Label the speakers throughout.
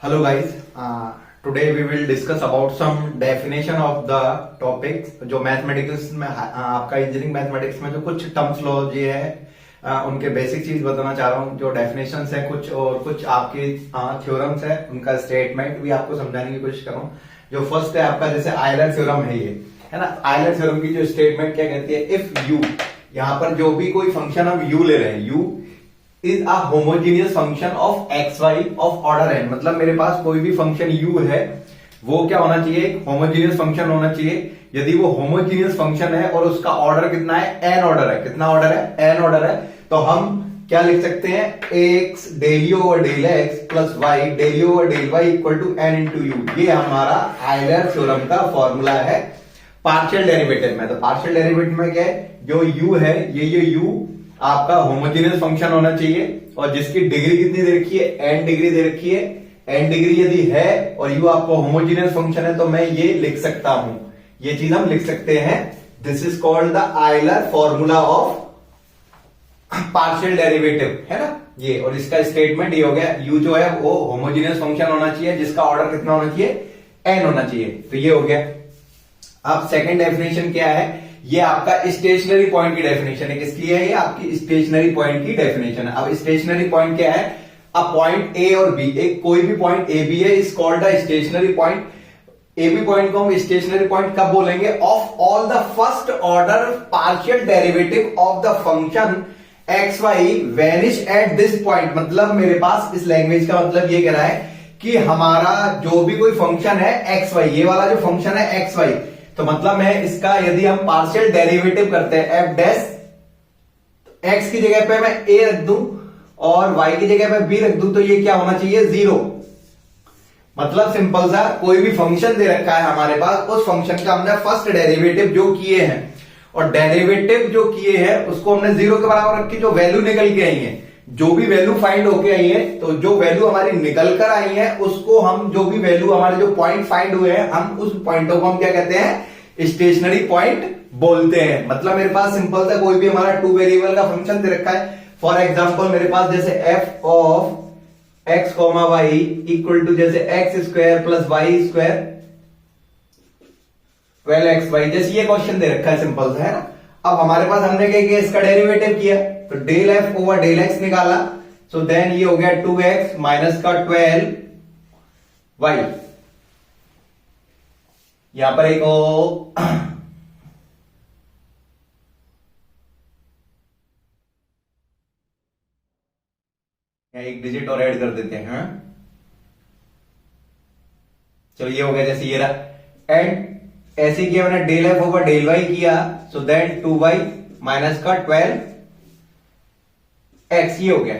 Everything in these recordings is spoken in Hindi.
Speaker 1: Hello guys, today we will discuss about some definition of the topics जो मैथमेटिक्स में आपका इंजीनियरिंग मैथमेटिक्स में जो कुछ टर्म्सोलॉजी है उनके बेसिक चीज बताना चाह रहा हूँ। जो डेफिनेशंस है कुछ और कुछ आपकी थ्योरम्स है उनका स्टेटमेंट भी आपको समझाने की कोशिश कर रहा हूँ। जो फर्स्ट है आपका जैसे आयलर थ्योरम है ये है ना। आयलर थ्योरम की जो स्टेटमेंट क्या कहती है, इफ यू, यहाँ पर जो भी कोई फंक्शन हम यू ले रहे हैं, U is a homogeneous function of X Y of order N, मतलब मेरे पास कोई भी फंक्शन यू है वो क्या होना चाहिए, एक होमोजीनियस फंक्शन होना चाहिए। यदि वो होमोजीनियस फंक्शन है और उसका ऑर्डर कितना है, एन ऑर्डर है। कितना ऑर्डर है, एन ऑर्डर है। तो हम क्या लिख सकते हैं, X del U over del X plus Y del U over del Y equal to N into U. ये हमारा आयलर थ्योरम का फॉर्मूला है पार्शियल डेरिवेटिव में। तो पार्शियल डेरिवेटिव में क्या है, जो यू है ये यू आपका होमोजेनियस फंक्शन होना चाहिए और जिसकी डिग्री कितनी दे रखी है, एन डिग्री दे रखी है। एन डिग्री यदि है और यू आपका होमोजेनियस फंक्शन है तो मैं ये लिख सकता हूं, ये चीज हम लिख सकते हैं। This is called the Euler formula of partial derivative, है ना ये। और इसका स्टेटमेंट ये हो गया, यू जो है वो होमोजेनियस फंक्शन होना चाहिए जिसका ऑर्डर कितना होना चाहिए, एन होना चाहिए। तो ये हो गया। अब सेकंड डेफिनेशन क्या है, ये आपका स्टेशनरी पॉइंट की डेफिनेशन है। किसकी है ये, आपकी स्टेशनरी पॉइंट की डेफिनेशन है। अब स्टेशनरी पॉइंट क्या है, अ पॉइंट ए और बी, एक कोई भी पॉइंट ए बी है, is called a stationary point. A B point को हम स्टेशनरी पॉइंट कब बोलेंगे, of all the first order partial derivative of the function X Y vanish at this point. मतलब मेरे पास इस लैंग्वेज का मतलब ये कह रहा है कि हमारा जो भी कोई फंक्शन है एक्स वाई, ये वाला जो फंक्शन है एक्स वाई, तो मतलब मैं इसका यदि हम पार्शियल डेरिवेटिव करते हैं एफ डैश, एक्स की जगह पे मैं ए रख दूं और वाई की जगह पे बी रख दूं, तो ये क्या होना चाहिए, जीरो। मतलब सिंपल सा, कोई भी फंक्शन दे रखा है हमारे पास, उस फंक्शन का हमने फर्स्ट डेरिवेटिव जो किए हैं और डेरिवेटिव जो किए हैं उसको हमने जीरो के बराबर रखी। जो वैल्यू निकल के आई है, जो भी वैल्यू फाइंड होके आई है, तो जो वैल्यू हमारी निकल कर आई है उसको हम, जो भी वैल्यू हमारे जो पॉइंट फाइंड हुए हैं, हम उस पॉइंटों को हम क्या कहते हैं, स्टेशनरी पॉइंट बोलते हैं। मतलब मेरे पास सिंपल सा कोई भी हमारा टू वेरिएबल का फंक्शन दे रखा है। फॉर एग्जांपल मेरे पास जैसे F of X comma Y equal to जैसे X square plus Y square 12xy, जैसे ये क्वेश्चन दे रखा है सिंपल सा, है ना। अब हमारे पास हमने क्या किया, इसका डेरिवेटिव किया, तो del F over del X निकाला। सो देन ये हो गया 2x माइनस का 12y। यहां पर एक एक डिजिट और ऐड कर देते हैं। चलो ये हो गया, जैसे ये रहा। एंड ऐसे किया मैंने, del F over del Y किया, सो देन 2y माइनस का 12x, ये हो गया।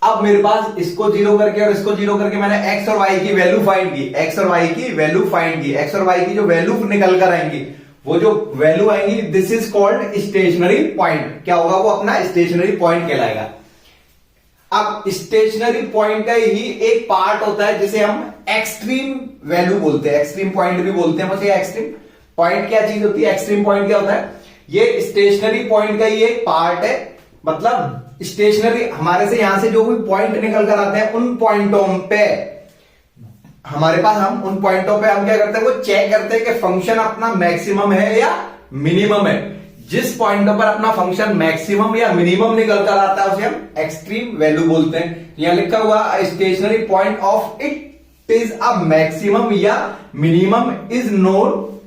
Speaker 1: अब मेरे पास इसको जीरो करके और इसको जीरो करके मैंने x और y की वैल्यू फाइंड की, x और y की वैल्यू फाइंड की। x और y की जो वैल्यू निकल कर आएंगी, वो जो वैल्यू आएंगी, this is called stationary point. क्या होगा, वो अपना स्टेशनरी पॉइंट कहलाएगा। अब स्टेशनरी पॉइंट का ही एक पार्ट होता है जिसे हम एक्सट्रीम वैल्यू बोलते हैं, एक्सट्रीम पॉइंट भी बोलते हैं। मुझे एक्सट्रीम पॉइंट क्या चीज होती है, एक्सट्रीम पॉइंट क्या होता है, ये स्टेशनरी पॉइंट का ही एक पार्ट है। मतलब स्टेशनरी, हमारे से यहां से जो भी पॉइंट निकल कर आते हैं, उन पॉइंटों पे हमारे पास, हम उन पॉइंटों पे हम क्या करते हैं, वो चेक करते हैं कि फंक्शन अपना मैक्सिमम है या मिनिमम है। जिस पॉइंट पर अपना फंक्शन मैक्सिमम या मिनिमम निकल कर आता है उसे हम एक्सट्रीम वैल्यू बोलते हैं। यहां लिखा हुआ stationary point of it is a maximum या minimum is known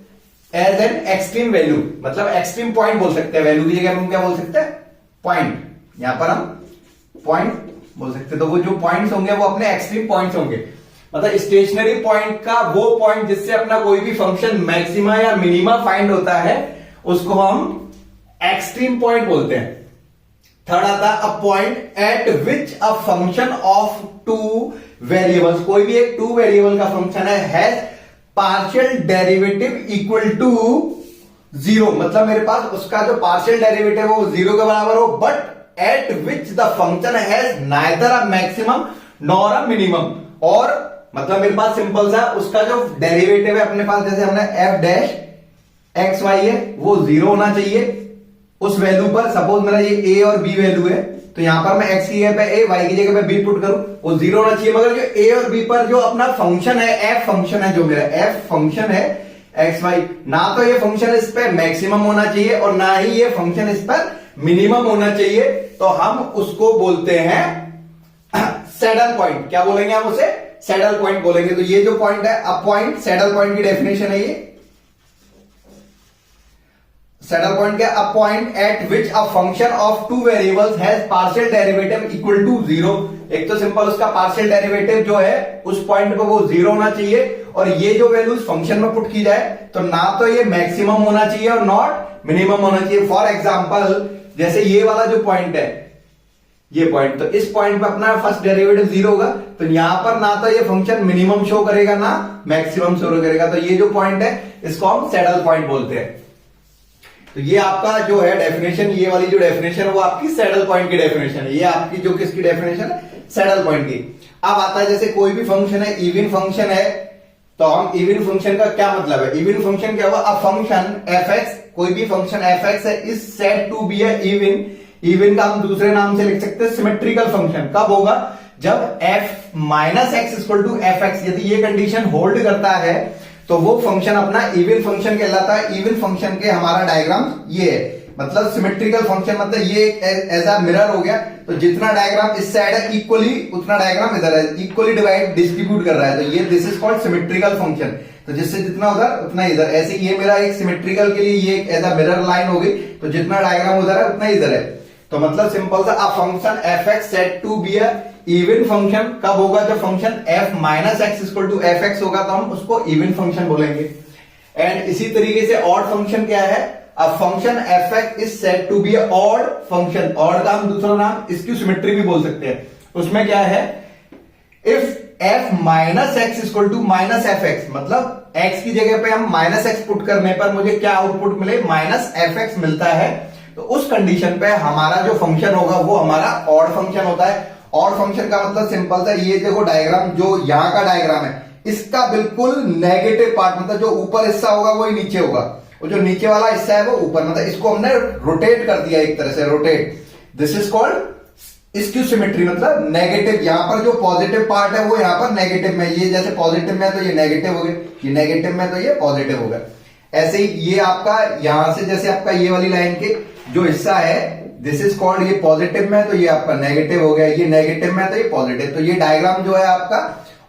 Speaker 1: as an extreme value. मतलब एक्सट्रीम पॉइंट बोल सकते हैं, वैल्यू की जगह हम क्या बोल सकते हैं, पॉइंट। यहां पर हम पॉइंट बोल सकते हैं। तो वो जो पॉइंट्स होंगे वो अपने एक्सट्रीम पॉइंट्स होंगे। मतलब स्टेशनरी पॉइंट का वो पॉइंट जिससे अपना कोई भी फंक्शन मैक्सिमा या मिनिमा फाइंड होता है, उसको हम एक्सट्रीम पॉइंट बोलते हैं। थर्ड आता है a point at which a function of two variables, कोई भी एक टू वेरिएबल का फंक्शन है, has partial derivative equal to zero. मतलब मेरे पास उसका जो पार्शियल डेरिवेटिव है वो जीरो के बराबर हो, but at which the function has neither a maximum nor a minimum. और मतलब मेरे पास सिंपल सा उसका जो डेरिवेटिव है अपने पास, जैसे हमने एफ डैश एक्स वाई है, वो जीरो होना चाहिए। उस वैल्यू पर, सपोज मेरा ये ए और बी वैल्यू है, तो यहां पर मैं एक्स की जगह पे ए, वाई की जगह पे बी पुट करूं, वो 0 होना चाहिए। मगर जो ए और बी पर जो अपना फंक्शन है, एफ फंक्शन है, जो मेरा एफ फंक्शन है एक्स वाई, ना तो ये फंक्शन इस पे मैक्सिमम होना चाहिए और ना ही ये फंक्शन इस पर मिनिमम होना चाहिए। तो हम उसको बोलते हैं सैडल पॉइंट। क्या बोलेंगे हम उसे? सैडल पॉइंट बोलेंगे। तो ये जो पॉइंट है, अब पॉइंट, सैडल पॉइंट की डेफिनेशन है ये। सैडल पॉइंट क्या? A point at which a function of two variables has partial derivative equal to 0। एक तो सिंपल उसका पार्शियल डेरिवेटिव जो है उस पॉइंट पे वो 0 होना चाहिए, और ये जो वैल्यू उस फंक्शन में पुट की जाए तो ना तो ये मैक्सिमम होना चाहिए और नॉट मिनिमम होना चाहिए। फॉर एग्जाम्पल जैसे ये वाला जो पॉइंट है, ये पॉइंट, तो इस पॉइंट पे अपना फर्स्ट डेरिवेटिव 0 होगा, तो यहां पर ना तो ये फंक्शन मिनिमम शो करेगा ना मैक्सिमम शो करेगा। तो ये जो पॉइंट है इसको हम सैडल पॉइंट बोलते हैं। तो ये आपका जो है डेफिनेशन, ये वाली जो डेफिनेशन है वो आपकी सैडल पॉइंट की डेफिनेशन है। ये आपकी जो किसकी डेफिनेशन है? सैडल पॉइंट की। अब आता है जैसे कोई भी फंक्शन है, इवन फंक्शन है, तो हम इवन फंक्शन का क्या मतलब है? इवन फंक्शन क्या हुआ? अ फंक्शन एफ एक्स, कोई भी फंक्शन एफ एक्स है, is said to be even. Even का हम दूसरे नाम से लिख सकते हैं सिमेट्रिकल फंक्शन। कब होगा? जब f minus x equal to f x, यदि ये कंडीशन होल्ड करता है तो वो फंक्शन अपना इवन फंक्शन कहलाता है। इवन फंक्शन के हमारा डायग्राम ये है, मतलब सिमेट्रिकल फंक्शन, मतलब ये ऐसा मिरर हो गया, तो जितना डायग्राम इस साइड है इक्वली उतना डायग्राम इधर है, इक्वली डिवाइड डिस्ट्रीब्यूट कर रहा है, तो ये this is called symmetrical function. तो जिससे जितना उधर उतना इधर, ऐसे ये मेरा एक सिमेट्रिकल के लिए ये एक ऐसा मिरर लाइन हो गई, तो जितना डायग्राम उधर है उतना इधर है। तो मतलब सिंपल सा, a function f x said to be a even function कब होगा? जब function f minus x equal to f x होगा, तो हम उसको इवन फंक्शन बोलेंगे। एंड इसी तरीके से ऑड फंक्शन क्या है? A function f x is said to be a odd function. Odd का हम दूसरा नाम इसकी सिमेट्री भी बोल सकते हैं। उसमें क्या है? If f minus x equal to minus f x, मतलब एक्स की जगह पे हम माइनस एक्स पुट करने पर मुझे क्या आउटपुट मिले? माइनस एफ एक्स मिलता है। तो उस कंडीशन पे हमारा जो फंक्शन होगा वो हमारा ऑड फंक्शन होता है। ऑड फंक्शन का मतलब सिंपल सा, ये देखो डायग्राम, जो यहां का डायग्राम है इसका बिल्कुल नेगेटिव पार्ट, मतलब जो ऊपर हिस्सा होगा वो ही नीचे होगा, और जो नीचे वाला हिस्सा है वो ऊपर, मतलब इसको हमने रोटेट कर दिया एक तरह से, rotate. This is called skew symmetry, मतलब नेगेटिव। यहां पर जो पॉजिटिव पार्ट है वो यहां पर नेगेटिव में, ये जैसे पॉजिटिव में तो ये नेगेटिव हो गया, ये नेगेटिव में तो ये पॉजिटिव हो गया। ऐसे ही ये आपका यहां से जैसे आपका ये वाली लाइन के जो हिस्सा है, दिस इज कॉल्ड, ये पॉजिटिव में तो ये आपका नेगेटिव हो गया, ये नेगेटिव में तो ये पॉजिटिव। तो ये डायग्राम जो है आपका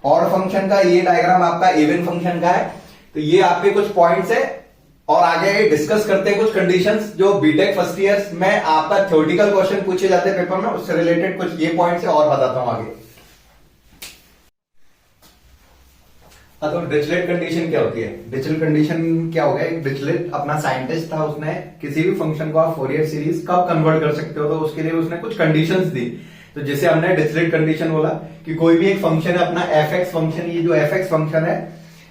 Speaker 1: ऑड फंक्शन का, ये डायग्राम आपका इवन फंक्शन का है। तो ये आपके कुछ पॉइंट्स है, और आगे डिस्कस करते हैं कुछ कंडीशंस जो बीटेक फर्स्ट ईयर में आपका थ्योरेटिकल क्वेश्चन पूछे जाते हैं पेपर में, उससे रिलेटेड कुछ ये पॉइंट्स है और बताता हूं आगे। हाँ, तो डिरिचलेट कंडीशन क्या होती है? डिरिचलेट कंडीशन क्या हो गया? एक डिरिचलेट अपना साइंटिस्ट था, उसने किसी भी फंक्शन को आप फोरियर सीरीज कब कन्वर्ट कर सकते हो, तो उसके लिए उसने कुछ कंडीशंस दी। तो जैसे हमने डिरिचलेट कंडीशन बोला कि कोई भी एक फंक्शन है अपना एफ एक्स फंक्शन, ये जो एफ एक्स फंक्शन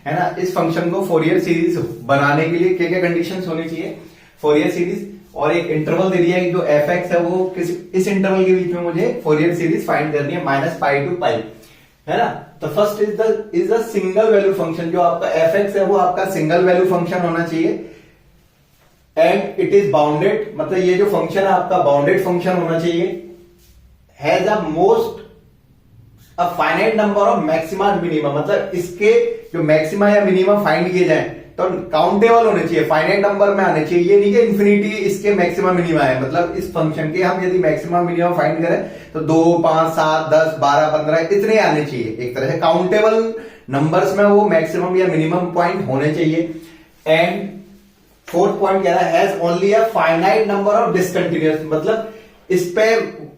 Speaker 1: है ना, इस फंक्शन को फोरियर सीरीज बनाने के लिए क्या क्या कंडीशंस होनी चाहिए? फोरियर सीरीज, और एक इंटरवल दे दिया है कि जो एफ एक्स है वो इस इंटरवल के बीच में मुझे फोरियर सीरीज फाइंड करनी है, -π to π, है ना। तो first is the single value function, जो आपका एफ एक्स है वो आपका सिंगल वैल्यू फंक्शन होना चाहिए, एंड इट इज बाउंडेड, मतलब ये जो फंक्शन है आपका बाउंडेड फंक्शन होना चाहिए, has a most a finite number of maxima minimum, मतलब इसके जो मैक्सिमा या मिनिमम फाइंड किए जाए तो काउंटेबल होने चाहिए, फाइनाइट नंबर में आने चाहिए। ये नहीं कि इन्फिनिटी इसके मैक्सिमम मिनिमा है, मतलब इस फंक्शन के हम यदि मैक्सिमम मिनिमम फाइंड करें तो 2, 5, 7, 10, 12, 15 इतने आने चाहिए। एक तरह से काउंटेबल नंबर्स में वो मैक्सिमम या मिनिमम पॉइंट होने चाहिए। एंड फोर्थ पॉइंट क्या है? Has only a finite number of discontinuous, मतलब इस पे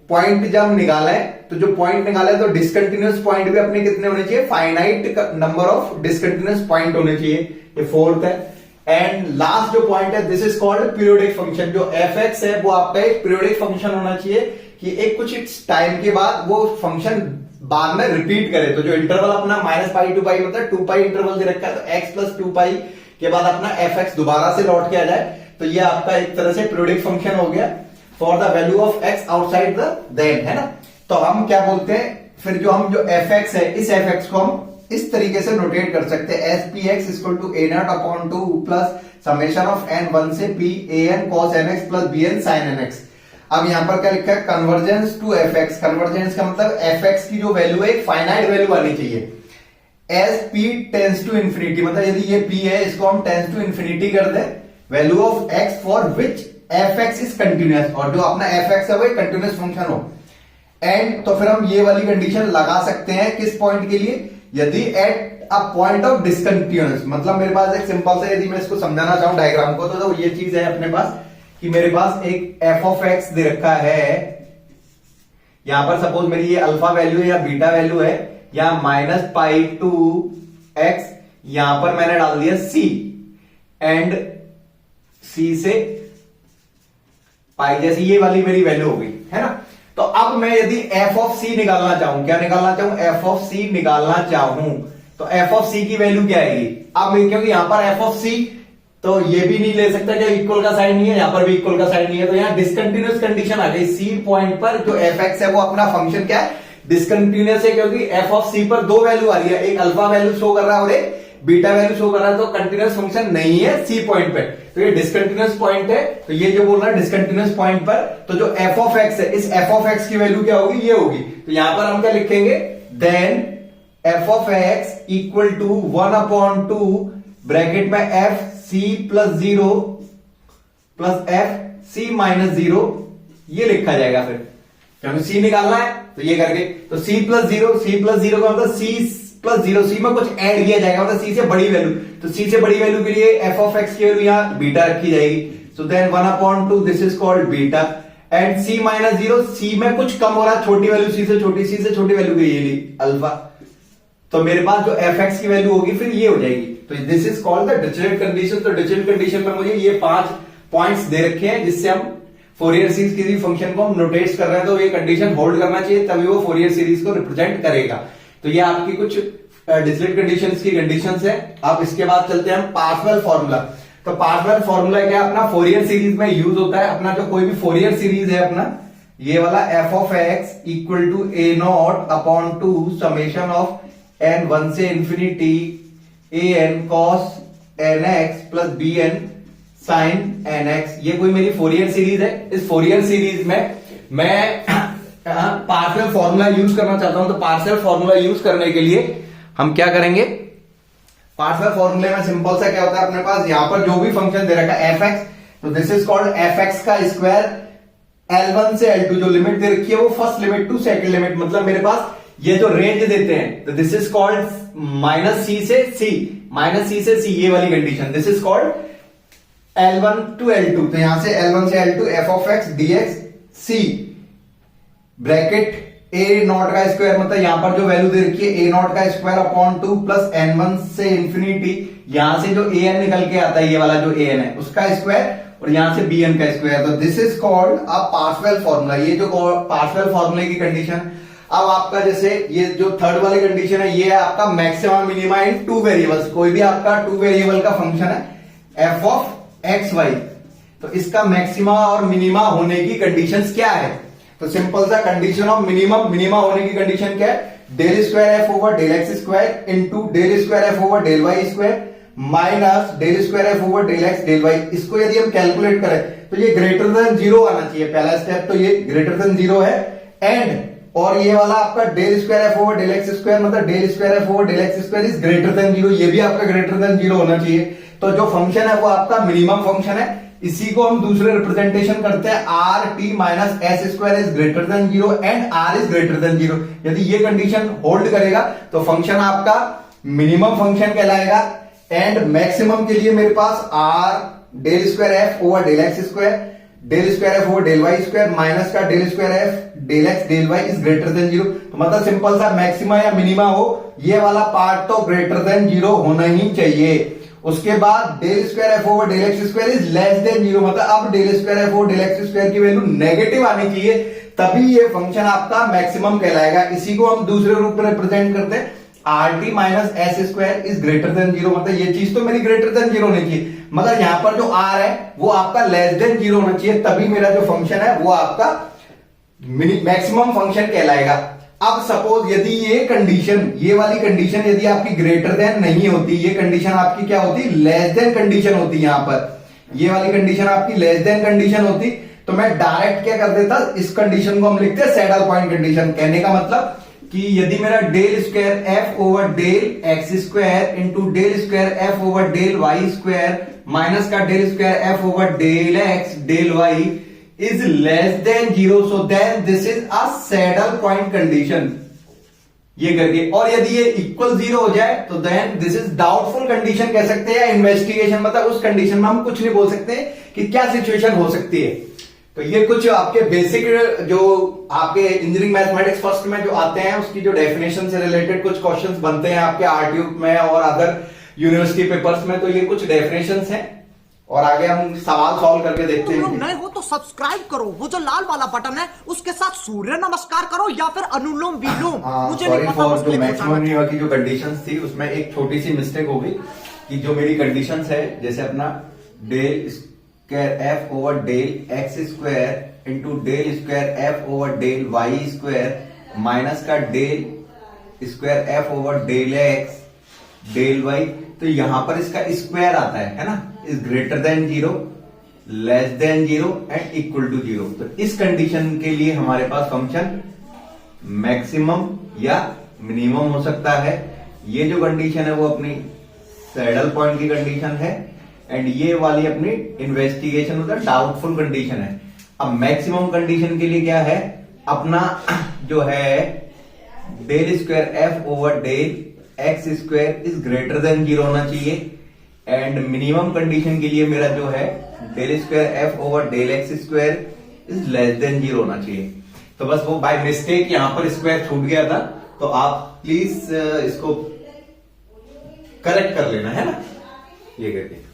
Speaker 1: पॉइंट जब निकाले तो जो पॉइंट निकाले तो डिसकंटिन्यूअस पॉइंट भी अपने कितने होने चाहिए? Finite number of discontinuous point होने चाहिए। ये फोर्थ है। एंड लास्ट जो पॉइंट है, this is called periodic function. जो एफ एक्स है वो आपका एक पीरियोडिक फंक्शन होना चाहिए कि एक कुछ टाइम के बाद वो फंक्शन बाद में रिपीट करे। तो जो इंटरवल अपना -π to π, मतलब 2π इंटरवल दे रखा है, तो x + 2π के बाद अपना एफ एक्स दोबारा से लौट के आ जाए, तो ये आपका एक तरह से पीरियोडिक फंक्शन हो गया for the value of x outside the them, है ना। तो हम क्या बोलते हैं फिर, जो एफ एक्स है, इस एफ एक्स को हम इस तरीके से नोटेट कर सकते हैं s p x equal to A naught upon two plus summation of N 1 से p a N cos N x plus B N sine N x. अब यहां पर क्या लिखा है, convergence to f x. Convergence का मतलब एफ एक्स की जो वैल्यू है एक फाइनाइट वैल्यू आनी चाहिए। As p tends to infinity, मतलब यदि ये पी है इसको हम टेंस टू इन्फिनिटी कर दे, value of X for which F x is continuous, और जो अपना एफ एक्स है वो कंटिन्यूअस फंक्शन हो। एंड तो फिर हम ये वाली कंडीशन लगा सकते हैं किस पॉइंट के लिए, यदि at a point of discontinuous, मतलब मेरे पास एक सिंपल सा, यदि मैं इसको समझाना चाहूं डायग्राम को, तो ये चीज है अपने पास कि मेरे पास एक एफ ऑफ एक्स दे रखा है, यहां पर सपोज मेरी ये अल्फा वैल्यू है या बीटा वैल्यू है, या माइनस पाई टू एक्स, यहां पर मैंने डाल दिया सी, एंड सी से पाई, जैसी ये वाली मेरी वैल्यू हो गई है ना। तो अब मैं यदि एफ ऑफ सी निकालना चाहूं, क्या निकालना चाहूं, एफ ऑफ सी निकालना चाहूं, तो एफ ऑफ सी की वैल्यू क्या आएगी। अब क्योंकि यहां पर एफ ऑफ सी, तो ये भी नहीं ले सकता, क्या इक्वल का साइन नहीं है, यहां पर भी इक्वल का साइन नहीं है, तो यहां डिसकंटिन्यूअस कंडीशन आ गई। सी पॉइंट पर जो एफ एक्स है वो अपना फंक्शन क्या है, डिसकंटिन्यूअस है, क्योंकि एफ ऑफ सी पर दो वैल्यू आ रही है, एक अल्फा वैल्यू शो कर रहा है और एक बीटा वैल्यू शो कर रहा है, तो कंटिन्यूअस फंक्शन नहीं है सी पॉइंट पे, तो ये डिसकंटिन्यूअस पॉइंट है। तो ये जो बोल रहा है डिसकंटिन्यूअस पॉइंट पर, तो जो एफ ऑफ एक्स है, इस एफ ऑफ एक्स की वैल्यू क्या होगी, ये होगी। तो यहां पर हम क्या लिखेंगे, then F of X equal to 1/2 bracket में F C plus 0 plus F C minus 0, ये लिखा जाएगा फिर, क्योंकि सी निकालना है तो ये करके, तो सी प्लस 0, सी प्लस 0 का मतलब सी प्लस 0, सी में कुछ ऐड किया जाएगा, मतलब सी से बड़ी वैल्यू, तो सी से बड़ी वैल्यू के लिए एफ ऑफ एक्स की वैल्यू यहां बीटा रखी जाएगी। So then 1/2 this is called beta, and c minus 0, c में कुछ कम हो रहा है, छोटी वैल्यू सी से छोटी, सी से छोटी वैल्यू की ये ली अल्फा, तो मेरे पास जो एफ एक्स की वैल्यू होगी फिर ये हो जाएगी। तो this is called the Dirichlet condition. तो डिरिचलेट कंडीशन में मुझे ये 5 पॉइंट्स दे रखे हैं, जिससे हम फोरियर सीरीज किसी फंक्शन को हम नोटेट कर रहे हैं, तो ये कंडीशन होल्ड करना चाहिए, तभी वो फोरियर सीरीज को रिप्रेजेंट करेगा। तो ये आपकी कुछ डिरिचलेट कंडीशंस की कंडीशंस है। अब इसके बाद चलते हैं हम पार्सेवल फार्मूला। तो पार्सेवल फार्मूला क्या अपना फोरियर सीरीज में यूज होता है, अपना जो कोई भी फोरियर सीरीज है अपना, ये वाला F of X equal to A naught upon two summation of N 1 से infinity A N cos N x plus B N sine N X, ये कोई मेरी फोरियर सीरीज है। इस फोरियर सीरीज में मैं पार्शियल फॉर्मूला यूज करना चाहता हूं, तो पार्शियल फॉर्मूला यूज करने के लिए हम क्या करेंगे, पार्शियल फॉर्मूले में सिंपल सा क्या होता है, अपने पास यहां पर जो भी फंक्शन दे रखा है एफ एक्स, तो this is called f x का स्क्वायर L1 से L2 जो लिमिट दे रखी है वो first limit to second limit, मतलब मेरे पास ये जो रेंज देते हैं, तो this is called minus c से सी, माइनस सी से सी, ये वाली condition, this is called L1 to L2। तो यहां से L1 से L2 f of x dx c bracket A not का स्क्वायर, मतलब यहां पर जो वैल्यू दे रखी है ए नॉट का स्क्वायर अपॉन 2 प्लस n1 से इंफिनिटी, यहां से जो ए एन निकल के आता है, ये वाला जो ए एन है उसका स्क्वायर, और यहां से bn का स्क्वायर, तो this is called a partial formula. ये जो पार्शियल फॉर्मूले की कंडीशन, अब आपका जैसे ये जो थर्ड वाली कंडीशन है, ये है आपका मैक्सिमम मिनिमा इन 2 वेरिएबल्स। कोई भी आपका 2 वेरिएबल का फंक्शन है एफ ऑफ एक्स वाई, तो इसका मैक्सिमा और मिनिमा होने की कंडीशंस क्या है, तो सिंपल सा कंडीशन ऑफ मिनिमा होने की कंडीशन क्या है, del square F over del x square into del square F over del Y square minus del square F over del x del y. इसको यदि हम कैलकुलेट करें तो ये ग्रेटर देन 0 आना चाहिए, पहला स्टेप तो ये ग्रेटर देन 0 है, एंड और ये वाला आपका del square F over del x square, मतलब del square F over del x square is greater than 0, ये भी आपका ग्रेटर देन 0 होना चाहिए। तो जो फंक्शन है वो आपका मिनिमम फंक्शन है, इसी को हम दूसरे रिप्रेजेंटेशन करते हैं R T minus S square is greater than 0 and R is greater than 0। यदि ये कंडीशन होल्ड करेगा तो फंक्शन आपका मिनिमम फंक्शन कहलाएगा, एंड मैक्सिमम के लिए मेरे पास R del square F over del x square del square F over del Y square minus का del square F del x del Y is greater than 0। तो मतलब सिंपल सा मैक्सिमा या मिनिमा हो, ये वाला पार्ट तो ग्रेटर देन 0 होना ही चाहिए। उसके बाद del square F over del x square is less than 0, मतलब अब del square F over del x square की वैल्यू नेगेटिव आनी चाहिए, तभी ये फंक्शन आपका मैक्सिमम कहलाएगा। इसी को हम दूसरे रूप में रिप्रेजेंट करते हैं R T minus S square is greater than 0, मतलब ये चीज तो मेरी ग्रेटर देन 0 होनी चाहिए, मगर यहां पर जो आर है वो आपका लेस देन 0 होना चाहिए, तभी मेरा जो फंक्शन है वो आपका मैक्सिमम फंक्शन कहलाएगा। अब सपोज यदि ये वाली कंडीशन यदि आपकी ग्रेटर देन नहीं होती, ये कंडीशन आपकी क्या होती, लेस देन कंडीशन होती, यहां पर ये वाली कंडीशन आपकी लेस देन कंडीशन होती, तो मैं डायरेक्ट क्या कर देता, इस कंडीशन को हम लिखते हैं सैडल पॉइंट कंडीशन। कहने का मतलब कि यदि मेरा del square F over del x square into del square F over del Y square minus का del square F over del x del Y is less than 0, so then this is a saddle point condition, ये करके। और यदि ये इक्वल 0 हो जाए तो then this is doubtful condition कह सकते हैं, इन्वेस्टिगेशन, मतलब उस कंडीशन में हम कुछ नहीं बोल सकते कि क्या सिचुएशन हो सकती है। तो ये कुछ आपके बेसिक जो आपके इंजीनियरिंग मैथमेटिक्स फर्स्ट में जो आते हैं उसकी जो डेफिनेशन से रिलेटेड कुछ क्वेश्चंस बनते हैं आपके आरटीयू में और अदर यूनिवर्सिटी पेपर्स में, तो ये कुछ डेफिनेशंस हैं और आगे हम सवाल सॉल्व करके देखते हैं।
Speaker 2: तुम लोग नए हो तो सब्सक्राइब करो, वो जो लाल वाला बटन है उसके साथ सूर्य नमस्कार करो या फिर अनुलोम विलोम, मुझे नहीं पता।
Speaker 1: जो मैक्सिमम की जो कंडीशंस थी उसमें एक छोटी सी मिस्टेक हो गई कि जो मेरी कंडीशंस है जैसे अपना del square F over del x square into del square F over del Y square minus का del square F over del x del Y, तो यहां पर इसका स्क्वायर आता है ना, is greater than 0, less than 0 and equal to 0। तो इस कंडीशन के लिए हमारे पास फंक्शन मैक्सिमम या मिनिमम हो सकता है। ये जो कंडीशन है वो अपनी सैडल पॉइंट की कंडीशन है एंड ये वाली अपनी इन्वेस्टिगेशन मतलब डाउटफुल कंडीशन है। अब मैक्सिमम कंडीशन के लिए क्या है, अपना जो है del square F over del x square is greater than 0 होना चाहिए एंड मिनिमम कंडीशन के लिए मेरा जो है del square F over del x square is less than 0 होना चाहिए। तो बस वो बाय मिस्टेक यहां पर स्क्वायर छूट गया था, तो आप प्लीज इसको करेक्ट कर लेना है ना, ये करके।